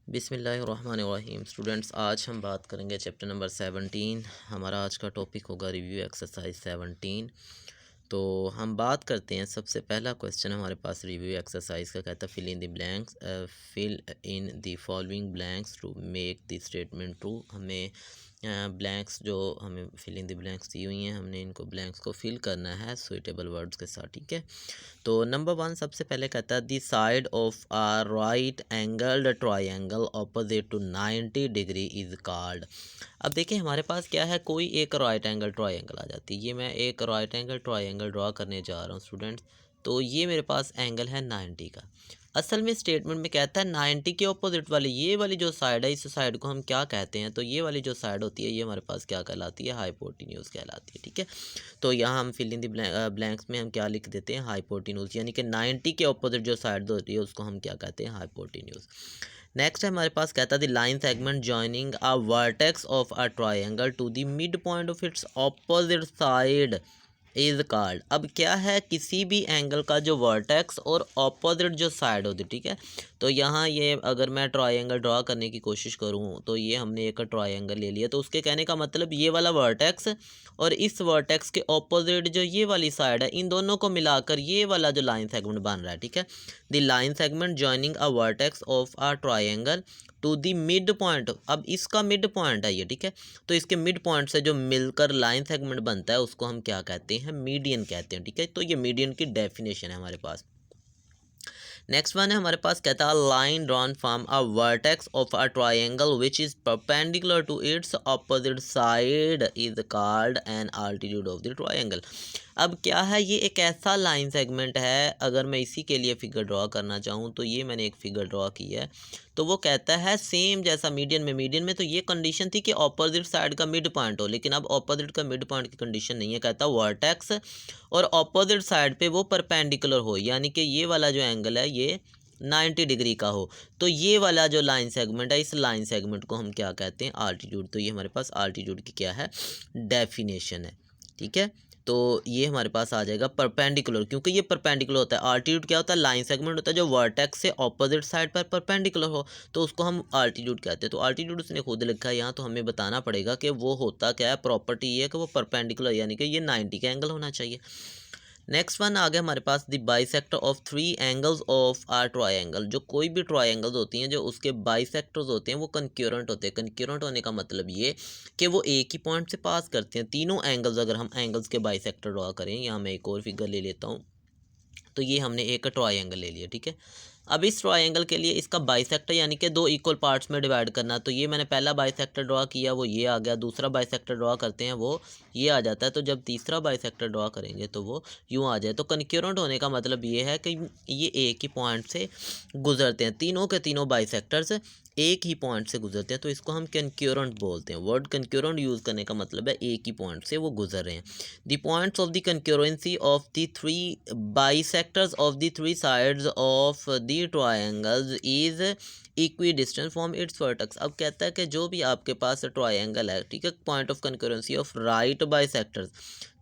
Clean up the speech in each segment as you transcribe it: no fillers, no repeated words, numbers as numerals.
बिस्मिल्लाहिर्रहमानिर्रहीम। स्टूडेंट्स, आज हम बात करेंगे चैप्टर नंबर 17। हमारा आज का टॉपिक होगा रिव्यू एक्सरसाइज 17। तो हम बात करते हैं। सबसे पहला क्वेश्चन हमारे पास रिव्यू एक्सरसाइज का कहता है fill in the blanks, fill in the following blanks to make the statement true. हमें ब्लैंक्स जो हमें फिल इन द ब्लैंक्स दी हुई हैं, हमने इनको ब्लैंक्स को फिल करना है सुइटेबल वर्ड्स के साथ। ठीक है, तो नंबर वन सबसे पहले कहता है the side of a right angled triangle opposite to 90 degree is called. अब देखिए हमारे पास क्या है, कोई एक राइट एंगल ट्राइंगल आ जाती है। ये मैं एक राइट एंगल ट्राइंगल ड्रा करने जा रहा हूँ स्टूडेंट्स। तो ये मेरे पास एंगल है 90 का। असल में स्टेटमेंट में कहता है 90 के ऑपोजिट वाली ये वाली जो साइड है, इस साइड को हम क्या कहते हैं। तो ये वाली जो साइड होती है ये हमारे पास क्या कहलाती है, हाइपोटेन्यूज कहलाती है। ठीक है, तो यहाँ हम फिल इन द ब्लैंक्स में हम क्या लिख देते हैं, हाइपोटेन्यूज। यानी कि 90 के ऑपोजिट जो साइड होती है उसको हम क्या कहते हैं, हाइपोटेन्यूज। नेक्स्ट है हमारे पास कहता है the line segment joining a vertex of a triangle to the mid point of its opposite side is called. अब क्या है, किसी भी एंगल का जो वर्टेक्स और ऑपोजिट जो साइड होती है। ठीक है, तो यहाँ ये अगर मैं ट्रायंगल ड्रा करने की कोशिश करूँ तो ये हमने एक ट्रायंगल ले लिया। तो उसके कहने का मतलब ये वाला वर्टेक्स और इस वर्टेक्स के ऑपोजिट जो ये वाली साइड है, इन दोनों को मिलाकर ये वाला जो लाइन सेगमेंट बन रहा है। ठीक है, the line segment joining a vertex of a triangle to the mid point. अब इसका मिड पॉइंट है ये। ठीक है, तो इसके मिड पॉइंट से जो मिलकर लाइन सेगमेंट बनता है उसको हम क्या कहते हैं, मीडियन कहते हैं। ठीक है, तो ये मीडियन की डेफिनेशन है हमारे पास। नेक्स्ट वन है हमारे पास कहता है line drawn from a vertex of a triangle which is perpendicular to its opposite side is called an altitude of the triangle. अब क्या है, ये एक ऐसा लाइन सेगमेंट है, अगर मैं इसी के लिए फिगर ड्रॉ करना चाहूँ तो ये मैंने एक फिगर ड्रॉ की है। तो वो कहता है सेम जैसा मीडियन में तो ये कंडीशन थी कि ऑपोजिट साइड का मिड पॉइंट हो, लेकिन अब ऑपोजिट का मिड पॉइंट की कंडीशन नहीं है। कहता है वर्टेक्स और ऑपोजिट साइड पे वो परपेंडिकुलर हो, यानी कि ये वाला जो एंगल है ये 90 डिग्री का हो। तो ये वाला जो लाइन सेगमेंट है, इस लाइन सेगमेंट को हम क्या कहते हैं, आल्टीट्यूड। तो ये हमारे पास आल्टीट्यूड की क्या है, डेफिनेशन है। ठीक है, तो ये हमारे पास आ जाएगा परपेंडिकुलर, क्योंकि ये परपेंडिकुलर होता है। आल्टीट्यूड क्या होता है, लाइन सेगमेंट होता है जो वर्टेक्स से ऑपोजिट साइड पर परपेंडिकुलर हो, तो उसको हम आल्टीट्यूड कहते हैं। तो आल्टीट्यूड उसने खुद लिखा है यहाँ, तो हमें बताना पड़ेगा कि वो होता क्या है। प्रॉपर्टी ये है कि वो परपेंडिकुलर, यानी कि ये 90 का एंगल होना चाहिए। नेक्स्ट वन आ गया हमारे पास the bisector of 3 angles of a triangle. जो कोई भी ट्रायंगल्स होती हैं जो उसके बाइसेक्टर्स होते हैं वो कंक्यूरेंट होते हैं। कंक्यूरेंट होने का मतलब ये कि वो एक ही पॉइंट से पास करते हैं। तीनों एंगल्स, अगर हम एंगल्स के बाइसेक्टर ड्रॉ करें, यहाँ मैं एक और फिगर ले लेता हूँ। तो ये हमने एक ट्रायंगल ले लिया। ठीक है, अब इस ट्रायंगल के लिए इसका बाइसेक्टर यानी कि दो इक्वल पार्ट्स में डिवाइड करना। तो ये मैंने पहला बाइसेक्टर ड्रॉ किया, वो ये आ गया। दूसरा बाइसेक्टर ड्रॉ करते हैं, वो ये आ जाता है। तो जब तीसरा बाइसेक्टर ड्रॉ करेंगे तो वो यूँ आ जाए। तो कन्क्यूरेंट होने का मतलब ये है कि ये एक ही पॉइंट से गुजरते हैं। तीनों के तीनों बाइसेक्टर्स एक ही पॉइंट से गुजरते हैं, तो इसको हम कन्क्यूरेंट बोलते हैं। वर्ड कन्क्यूरेंट यूज़ करने का मतलब है एक ही पॉइंट से वो गुजर रहे हैं। The points of the concurrency of the 3 bisectors of the 3 sides of the triangles is equidistance from its vertex. अब कहता है कि जो भी आपके पास ट्रायंगल है, ठीक है, point of concurrency of right bisectors,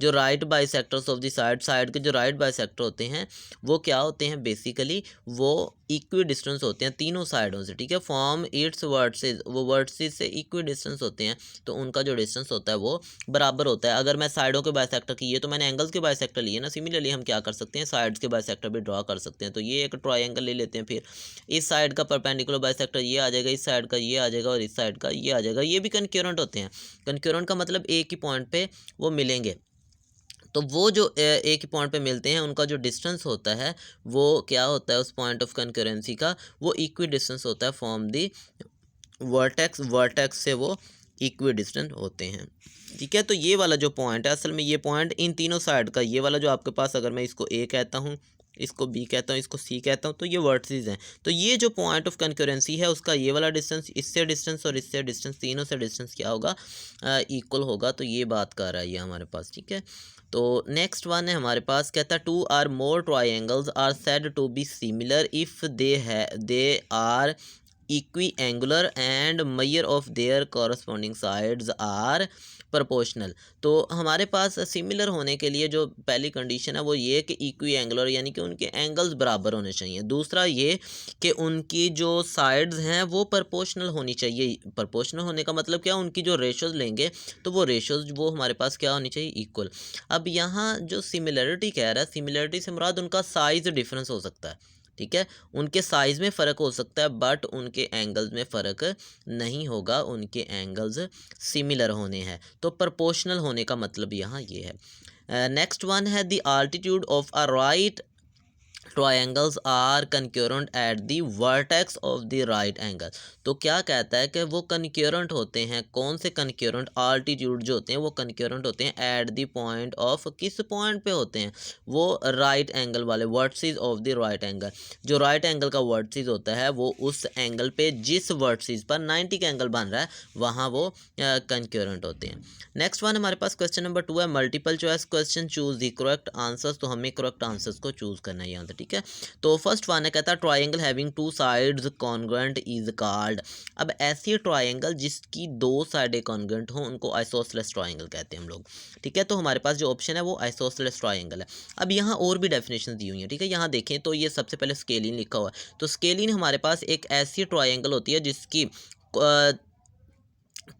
जो right bisectors of the side के जो राइट बाइसेक्टर होते हैं वो क्या होते हैं, बेसिकली वो इक्वी डिस्टेंस होते हैं तीनों साइडों से। ठीक है, फॉर्म इट्स वर्टिसेस, वो वर्टिसेस से इक्वी डिस्टेंस होते हैं, तो उनका जो डिस्टेंस होता है वो बराबर होता है। अगर मैं साइडों के बाइसेक्टर की, ये तो मैंने एंगल्स के बाइसेक्टर लिए ना, सिमिलरली हम क्या कर सकते हैं, साइड्स के बाइसेक्टर भी ड्रॉ कर सकते हैं। तो ये एक ट्रायंगल ले लेते हैं, फिर इस साइड का परपेंडिकुलर बाइसेक्टर ये आ जाएगा, इस साइड का ये आ जाएगा और इस साइड का ये आ जाएगा। ये भी कन्क्यूरेंट होते हैं। कन्क्यूरेंट का मतलब एक ही पॉइंट पे वो मिलेंगे। तो वो जो एक ही पॉइंट पे मिलते हैं उनका जो डिस्टेंस होता है वो क्या होता है, उस पॉइंट ऑफ कन्करेंसी का वो इक्वी डिस्टेंस होता है फ्रॉम दी वर्टेक्स से वो इक्वी डिस्टेंट होते हैं। ठीक है, तो ये वाला जो पॉइंट है, असल में ये पॉइंट इन तीनों साइड का, ये वाला जो आपके पास, अगर मैं इसको ए कहता हूँ, इसको बी कहता हूँ, इसको सी कहता हूँ, तो ये वर्टिसेस हैं। तो ये जो पॉइंट ऑफ कन्करेंसी है उसका ये वाला डिस्टेंस, इससे डिस्टेंस और इससे डिस्टेंस, तीनों से डिस्टेंस क्या होगा, इक्वल होगा। तो ये बात कर रहा है ये हमारे पास। ठीक है, तो नेक्स्ट वन है हमारे पास, कहता है 2 or more triangles are said to be similar if they are equiangular and measure of their corresponding sides are proportional. तो हमारे पास सिमिलर होने के लिए जो पहली कंडीशन है वो ये कि इक्वी एंगुलर यानी कि उनके एंगल्स बराबर होने चाहिए। दूसरा ये कि उनकी जो साइड्स हैं वो प्रोपोर्शनल होनी चाहिए। प्रोपोर्शनल होने का मतलब क्या, उनकी जो रेशोज़ लेंगे तो वो रेशोज़ वो हमारे पास क्या होनी चाहिए, इक्वल। अब यहाँ जो सिमिलरिटी कह रहा है, सिमिलरिटी से मुराद उनका साइज़ डिफरेंस हो सकता है, ठीक है। उनके साइज़ में फ़र्क हो सकता है बट उनके एंगल्स में फ़र्क नहीं होगा, उनके एंगल्स सिमिलर होने हैं। तो प्रोपोर्शनल होने का मतलब यहाँ ये है। नेक्स्ट वन है the altitude of a right triangles are concurrent at the vertex of the right angle. तो क्या कहता है कि वो कनक्यूरेंट होते हैं। कौन से कनक्यूरेंट, आल्टीट्यूड जो होते हैं वो कनक्यूरेंट होते हैं एट द पॉइंट ऑफ, किस पॉइंट पे होते हैं वो, राइट एंगल वाले, vertices of the right angle. जो राइट एंगल का वर्टिस होता है वो उस एंगल पे जिस वर्टिस पर 90 का एंगल बन रहा है वहाँ वो कनक्यूरेंट होते हैं। नेक्स्ट वन हमारे पास क्वेश्चन नंबर 2 है multiple choice question, choose the correct answers. तो हमें करेक्ट आंसर्स को चूज करना है यहाँ से, ठीक है। तो फर्स्ट वन है, कहता है triangle having two sides congruent is called. अब ऐसी ट्राइंगल जिसकी दो साइडें कॉन्ग्रुएंट हो उनको आइसोसेलेस ट्राइंगल कहते हैं हम लोग, ठीक है। तो हमारे पास जो ऑप्शन है वो आइसोसेलेस ट्राइंगल है। अब यहाँ और भी डेफिनेशन दी हुई है, ठीक है। यहाँ देखें तो ये सबसे पहले स्केलिन लिखा हुआ है। तो स्केलिन हमारे पास एक ऐसी ट्राइंगल होती है जिसकी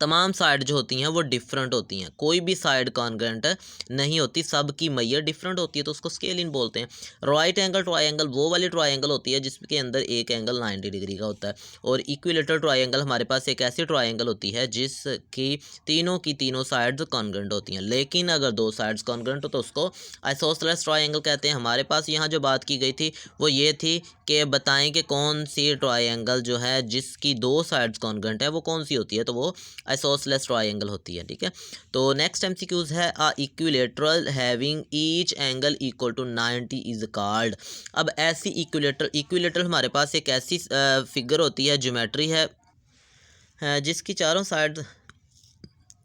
तमाम साइड जो होती हैं वो डिफरेंट होती हैं, कोई भी साइड कॉन्ग्रुएंट नहीं होती, सब की मैयर डिफरेंट होती है, तो उसको स्केलिन बोलते हैं। राइट एंगल ट्रायंगल वो वाली ट्रायंगल होती है जिसके अंदर एक एंगल 90 डिग्री का होता है। और इक्विलेटरल ट्रायंगल हमारे पास एक ऐसी ट्रायंगल होती है जिसकी की तीनों साइड्स कॉन्ग्रुएंट होती हैं। लेकिन अगर दो साइड्स कॉन्ग्रुएंट हो तो उसको आइसोसेलेस ट्रायंगल कहते हैं। हमारे पास यहाँ जो बात की गई थी वो ये थी कि बताएं कि कौन सी ट्रायंगल जो है जिसकी दो साइड्स कॉन्ग्रुएंट है वो कौन सी होती है, तो वो आइसोसेलेस ट्रायंगल होती है, ठीक है। तो नेक्स्ट एमसीक्यूज है a equilateral having each angle equal to 90 is called. अब ऐसी इक्विलेटरल हमारे पास एक ऐसी फिगर होती है, ज्योमेट्री है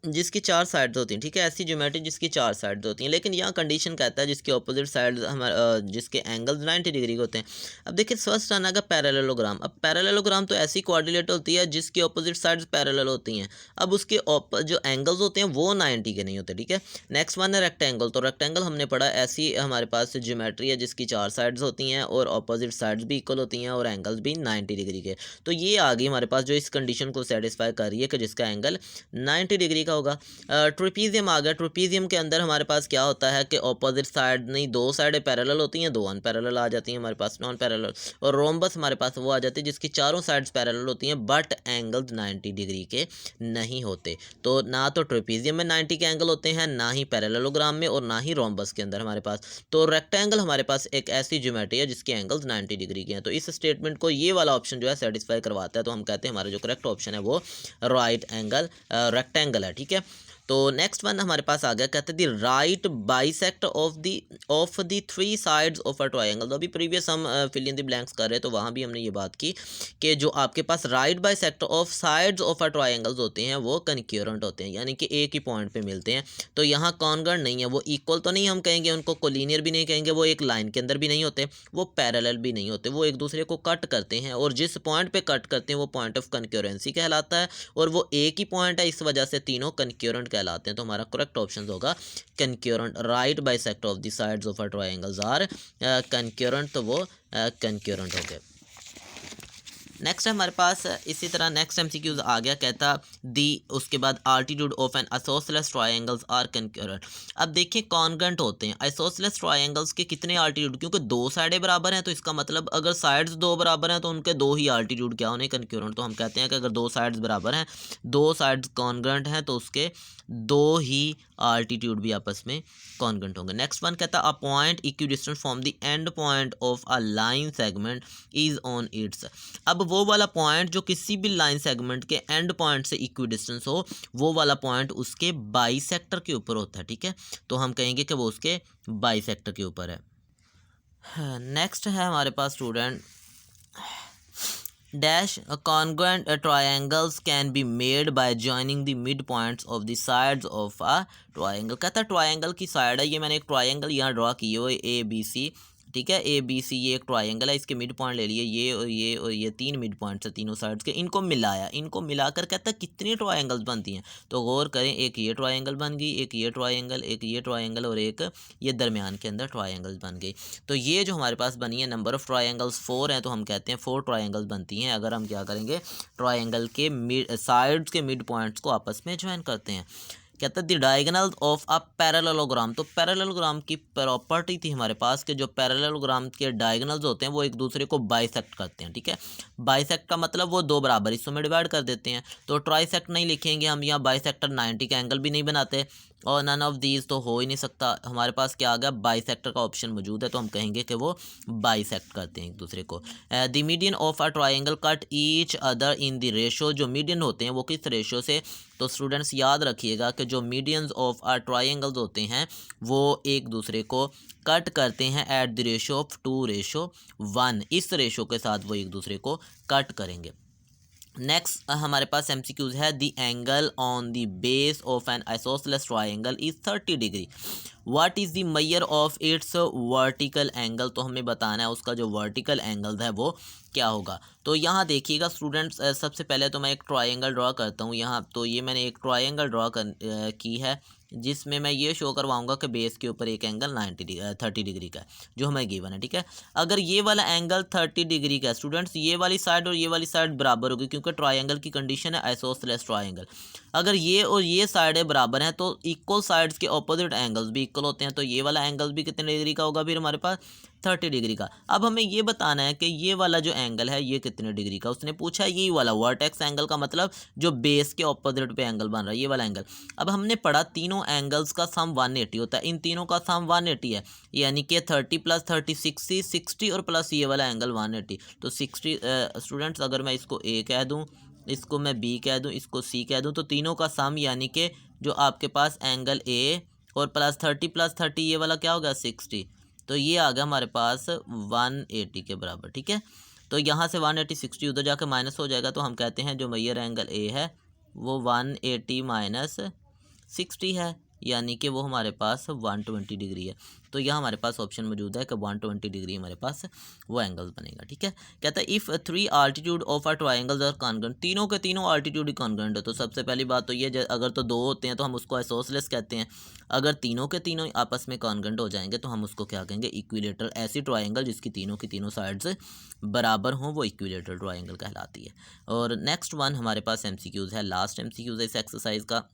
जिसकी चार साइड्स होती हैं, ठीक है। ऐसी ज्योमेट्री जिसकी चार साइड्स होती हैं, लेकिन यहाँ कंडीशन कहता है जिसके ऑपोजिट साइड हमारे जिसके एंगल्स 90 डिग्री के होते हैं। अब देखिए फर्स्ट आना का पैरेललोग्राम। अब पैरेललोग्राम तो ऐसी कोऑर्डिनेट होती है जिसकी ऑपोजिट साइड्स पैरेलल होती हैं। अब उसके जो एंगल्स होते हैं वो 90 के नहीं होते, ठीक है। नेक्स्ट वन है रेक्टेंगल। तो रेक्टेंगल हमने पढ़ा ऐसी हमारे पास ज्योमेट्री है जिसकी चार साइड्स होती हैं और ऑपोजिट साइड्स भी इक्वल होती हैं और एंगल्स भी 90 डिग्री के। तो ये आ गई हमारे पास जो इस कंडीशन को सेटिस्फाई कर रही है कि जिसका एंगल 90 डिग्री का होगा। ट्रिपीजियम आ गया। ट्रिपीजियम के अंदर हमारे पास क्या होता है कि ऑपोजिट साइड नहीं, दो साइडें पैरेलल होती हैं, दो अनपैरेलल आ जाती हैं हमारे पास, नॉन पैरेलल। और रोम्बस हमारे पास वो आ जाती है जिसकी चारों साइड्स पैरेलल होती हैं बट एंगल्स 90 डिग्री के नहीं होते। तो ना तो ट्रिपीजियम में 90 के एंगल होते हैं, ना ही पैरेललोग्राम में और ना ही रोम्बस के अंदर हमारे पास। तो रेक्टेंगल हमारे पास एक ऐसी ज्योमेट्री है जिसके एंगल्स 90 डिग्री के हैं। तो इस स्टेटमेंट को ये वाला ऑप्शन जो है सेटिस्फाई करवाता है। तो हम कहते हैं हमारा जो करेक्ट ऑप्शन है वो राइट एंगल रेक्टेंगल है, ठीक है। तो नेक्स्ट वन हमारे पास आ गया, कहते हैं the right bisect of the three sides of a triangle. तो अभी प्रीवियस हम फिल इन द ब्लैंक्स कर रहे हैं तो वहाँ भी हमने ये बात की कि जो आपके पास right bisect of sides of a triangles होते हैं वो कनक्यूरेंट होते हैं, यानी कि एक ही पॉइंट पे मिलते हैं। तो यहाँ कॉन्ग्रुएंट नहीं है, वो इक्वल तो नहीं हम कहेंगे उनको, कोलिनियर भी नहीं कहेंगे, वो एक लाइन के अंदर भी नहीं होते, वो पैरेलल भी नहीं होते, वो एक दूसरे को कट करते हैं और जिस पॉइंट पे कट करते हैं वो पॉइंट ऑफ कनक्यूरेंसी कहलाता है और वो एक ही पॉइंट है, इस वजह से तीनों कनक्यूरेंट कहलाते हैं। तो हमारा करेक्ट ऑप्शन होगा concurrent. Right bisect of the sides of a triangles are concurrent, तो वो कनक्यूरेंट हो गए। नेक्स्ट है हमारे पास इसी तरह नेक्स्ट एमसीक्यूज आ गया, कहता दी उसके बाद altitude of an isosceles triangles are concurrent. अब देखिए कॉन्ग्रुएंट होते हैं आइसोसेलेस ट्रायंगल्स के कितने आल्टीट्यूड, क्योंकि दो साइडें बराबर हैं तो इसका मतलब अगर साइड्स दो बराबर हैं तो उनके दो ही आल्टीट्यूड क्या होने, कनक्यूरेंट। तो हम कहते हैं कि अगर दो साइड्स बराबर हैं, दो साइड्स कॉन्ग्रुएंट हैं तो उसके दो ही आल्टीट्यूड भी आपस में कॉन्ग्रुएंट होंगे। नेक्स्ट वन कहता है a point equidistant from the end point of a line segment is on it's. अब वो वाला पॉइंट जो किसी भी लाइन सेगमेंट के एंड पॉइंट से इक्विडिस्टेंस हो, वो वाला पॉइंट उसके बाइसेक्टर के ऊपर होता है, ठीक है। तो हम कहेंगे कि वो उसके बाइसेक्टर के ऊपर है। नेक्स्ट है हमारे पास student dash congruent triangles can be made by joining the midpoints of the sides of a triangle। कहता है ट्रायंगल की साइड है, ये मैंने एक ट्रायंगल यहाँ ड्रॉ की है ए बी सी, ठीक है, ए बी सी ये एक ट्राइंगल है, इसके मिड पॉइंट ले लिए ये और ये 3 मिड पॉइंट्स है तीनों साइड्स के, इनको मिलाया, इनको मिलाकर कहता है कितनी ट्राइंगल्स बनती हैं। तो गौर करें, एक ये ट्राइंगल बन गई, एक ये ट्राइंगल, एक ये ट्राइंगल और एक ये दरमियान के अंदर ट्राइंगल्स बन गई। तो ये जो हमारे पास बनी है नंबर ऑफ़ ट्राइंगल्स 4 हैं, तो हम कहते हैं 4 ट्राइंगल्स बनती हैं अगर हम क्या करेंगे, ट्राइंगल के साइड्स के मिड पॉइंट्स को आपस में ज्वाइन करते हैं। कहता है the diagonal of a parallelogram. तो पैरेललोग्राम की प्रॉपर्टी थी हमारे पास कि जो पैरेललोग्राम के डायगोनल्स होते हैं वो एक दूसरे को बाइसेक्ट करते हैं। ठीक है, बाइसेक्ट का मतलब वो दो बराबर हिस्सों में डिवाइड कर देते हैं। तो ट्राइसेक्ट नहीं लिखेंगे हम, यहाँ बाइसेक्टर 90 का एंगल भी नहीं बनाते और नन ऑफ दीज तो हो ही नहीं सकता। हमारे पास क्या आ गया, बाइसेक्टर का ऑप्शन मौजूद है, तो हम कहेंगे कि वो बाइसेक्ट करते हैं एक दूसरे को। The median of a triangle cut each other in the ratio. जो मीडियन होते हैं वो किस रेशो से, तो स्टूडेंट्स याद रखिएगा कि जो मीडियंस ऑफ आर ट्राइंगल्स होते हैं वो एक दूसरे को कट करते हैं एट द रेशो ऑफ 2:1। इस रेशो के साथ वो एक दूसरे को कट करेंगे। नेक्स्ट हमारे पास एमसीक्यूज है, the angle on the base of an isosceles triangle is 30 degree. What is the measure of its vertical angle. तो हमें बताना है उसका जो वर्टिकल एंगल है वो क्या होगा। तो यहाँ देखिएगा स्टूडेंट्स, सबसे पहले तो मैं एक ट्राइंगल ड्रॉ करता हूँ यहाँ। तो ये मैंने एक ट्राइंगल ड्रॉ की है जिसमें मैं ये शो करवाऊंगा कि बेस के ऊपर एक एंगल 30 डिग्री का है जो हमें गिवन है। ठीक है, अगर ये वाला एंगल 30 डिग्री का है स्टूडेंट्स, ये वाली साइड और ये वाली साइड बराबर होगी क्योंकि ट्राइंगल की कंडीशन है आइसोसेलेस ट्राइंगल। अगर ये और ये साइडें बराबर हैं तो इक्वल साइड्स के ऑपोजिट एंगल्स भी इक्वल होते हैं। तो ये वाला एंगल भी कितने डिग्री का होगा फिर हमारे पास, 30 डिग्री का। अब हमें ये बताना है कि ये वाला जो एंगल है ये कितने डिग्री का। उसने पूछा यही वाला वर्टेक्स एंगल का मतलब जो बेस के ऑपोजिट पे एंगल बन रहा है, ये वाला एंगल। अब हमने पढ़ा तीनों एंगल्स का सम 180 होता है, इन तीनों का सम 180 है, यानी कि 30 + 30 60 और प्लस ये वाला एंगल 180। तो 60 स्टूडेंट्स, अगर मैं इसको ए कह दूँ, इसको मैं बी कह दूँ, इसको सी कह दूँ, तो तीनों का सम यानी कि जो आपके पास एंगल ए और प्लस 30 + 30 ये वाला क्या हो गया 60। तो ये आ गया हमारे पास 180 के बराबर। ठीक है, तो यहाँ से 180 60 उधर जाकर माइनस हो जाएगा, तो हम कहते हैं जो मेजर एंगल ए है वो 180 - 60 है, यानी कि वो हमारे पास 120 डिग्री है। तो यहाँ हमारे पास ऑप्शन मौजूद है कि 120 डिग्री हमारे पास वो एंगल बनेगा। ठीक है, कहता है if 3 altitude of our triangles are congruent. तीनों के तीनों आल्टीट्यूड ही कॉन्ग्रुएंट है। तो सबसे पहली बात तो ये, अगर तो दो होते हैं तो हम उसको आइसोसेलेस कहते हैं। अगर तीनों के तीनों आपस में कॉन्ग्रुएंट हो जाएंगे तो हम उसको क्या कहेंगे, इक्विलेटरल। ऐसी ट्राइंगल जिसकी तीनों की तीनों साइड्स बराबर हों वो इक्विलेटरल ट्राइंगल कहलाती है। और नेक्स्ट वन हमारे पास एमसीक्यूज़ है, लास्ट एमसीक्यूज़ है इस एक्सरसाइज का।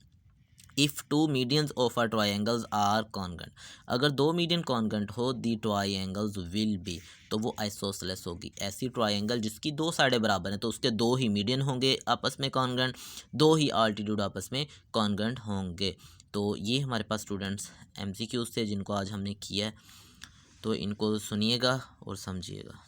If 2 medians of our triangles are congruent. अगर दो मीडियन कॉन्ग्रुएंट हो दी ट्राइंगल्स विल बी, तो वो आइसोसेलेस होगी। ऐसी ट्राइंगल जिसकी दो साइडें बराबर हैं तो उसके दो ही मीडियन होंगे आपस में कॉन्ग्रुएंट, दो ही आल्टीट्यूड आपस में कॉन्ग्रुएंट होंगे। तो ये हमारे पास स्टूडेंट्स एमसीक्यूज़ थे जिनको आज हमने किया है, तो इनको सुनिएगा और समझिएगा।